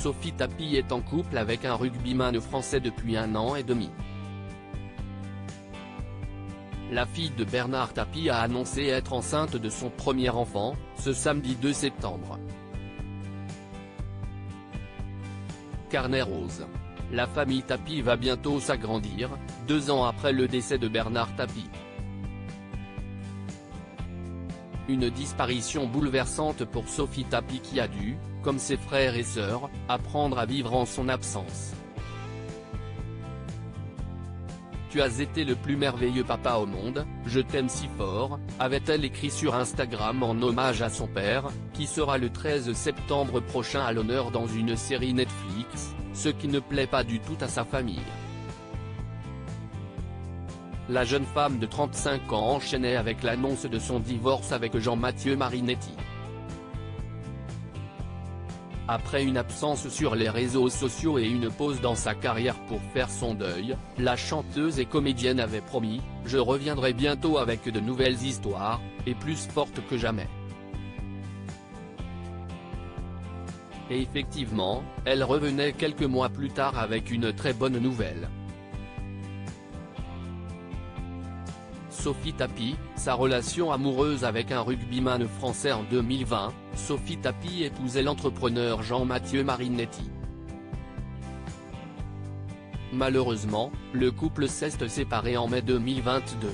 Sophie Tapie est en couple avec un rugbyman français depuis 1 an et demi. La fille de Bernard Tapie a annoncé être enceinte de son premier enfant, ce samedi 2 septembre. Carnet rose. La famille Tapie va bientôt s'agrandir, 2 ans après le décès de Bernard Tapie. Une disparition bouleversante pour Sophie Tapie qui a dû, comme ses frères et sœurs, apprendre à vivre en son absence. Tu as été le plus merveilleux papa au monde, je t'aime si fort, avait-elle écrit sur Instagram en hommage à son père, qui sera le 13 septembre prochain à l'honneur dans une série Netflix, ce qui ne plaît pas du tout à sa famille. La jeune femme de 35 ans enchaînait avec l'annonce de son divorce avec Jean-Mathieu Marinetti. Après une absence sur les réseaux sociaux et une pause dans sa carrière pour faire son deuil, la chanteuse et comédienne avait promis « Je reviendrai bientôt avec de nouvelles histoires, et plus fortes que jamais ». Et effectivement, elle revenait quelques mois plus tard avec une très bonne nouvelle. Sophie Tapie, sa relation amoureuse avec un rugbyman français en 2020, Sophie Tapie épousait l'entrepreneur Jean-Mathieu Marinetti. Malheureusement, le couple s'est séparé en mai 2022.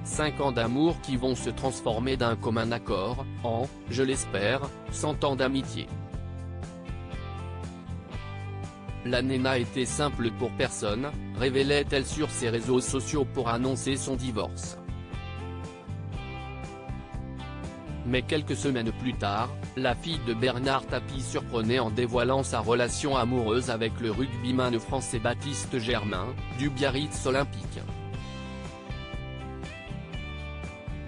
5 ans d'amour qui vont se transformer d'un commun accord, en, je l'espère, 100 ans d'amitié. L'année n'a été simple pour personne, révélait-elle sur ses réseaux sociaux pour annoncer son divorce. Mais quelques semaines plus tard, la fille de Bernard Tapie surprenait en dévoilant sa relation amoureuse avec le rugbyman français Baptiste Germain, du Biarritz olympique.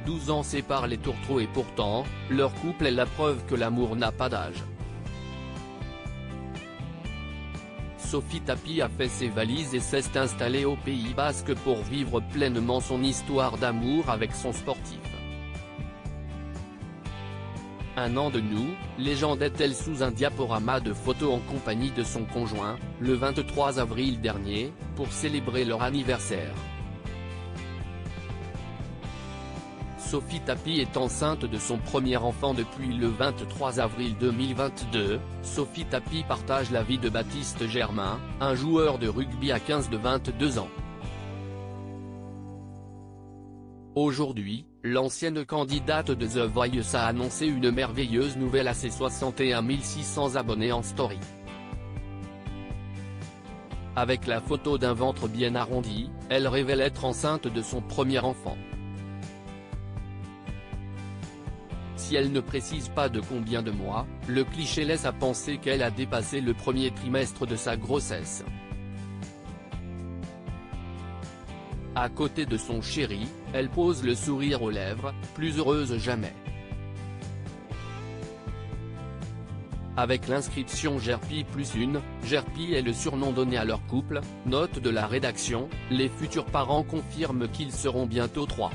12 ans séparent les tourtereaux et pourtant, leur couple est la preuve que l'amour n'a pas d'âge. Sophie Tapie a fait ses valises et s'est installée au Pays Basque pour vivre pleinement son histoire d'amour avec son sportif. Un an de nous, légendait-elle sous un diaporama de photos en compagnie de son conjoint, le 23 avril dernier, pour célébrer leur anniversaire. Sophie Tapie est enceinte de son premier enfant depuis le 23 avril 2022, Sophie Tapie partage la vie de Baptiste Germain, un joueur de rugby à 15 de 22 ans. Aujourd'hui, l'ancienne candidate de The Voice a annoncé une merveilleuse nouvelle à ses 61 600 abonnés en story. Avec la photo d'un ventre bien arrondi, elle révèle être enceinte de son premier enfant. Si elle ne précise pas de combien de mois, le cliché laisse à penser qu'elle a dépassé le premier trimestre de sa grossesse. À côté de son chéri, elle pose le sourire aux lèvres, plus heureuse jamais. Avec l'inscription Gerpie +1, Gerpie est le surnom donné à leur couple, note de la rédaction, les futurs parents confirment qu'ils seront bientôt 3.